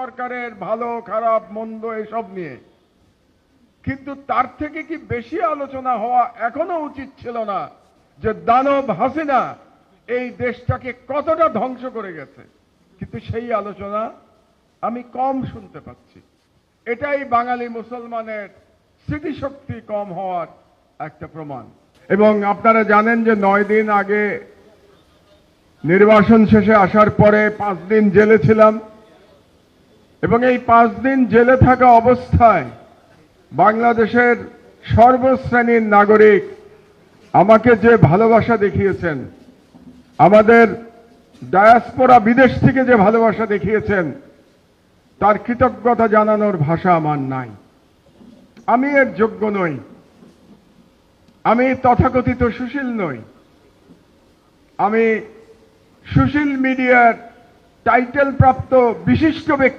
সরকারের ভালো খারাপ মন্দ এসব নিয়ে, কিন্তু তার থেকে কি বেশি আলোচনা হওয়া এখনো উচিত ছিল না যে দানব হাসিনা এই দেশটাকে কতটা ধ্বংস করে গেছে? কিন্তু সেই আলোচনা আমি কম শুনতে পাচ্ছি। এটাই বাঙালি মুসলমানের স্মৃতিশক্তি কম হওয়ার একটা প্রমাণ। এবং আপনারা জানেন যে 9 দিন আগে নির্বাচন শেষে আসার পরে 5 দিন জেলে ছিলাম, এবং এই 5 দিন জেলে থাকা অবস্থায় বাংলাদেশের সর্বশ্রেণীর নাগরিক আমাকে যে ভালোবাসা দেখিয়েছেন, আমাদের ডায়াসপোরা বিদেশ থেকে যে ভালোবাসা দেখিয়েছেন, তার কৃতজ্ঞতা জানানোর ভাষা আমার নাই। আমি এর যোগ্য নই, আমি তথাকথিত সুশীল নই, আমি সুশীল মিডিয়ার টাইটেল প্রাপ্ত বিশিষ্ট ব্যক্তি।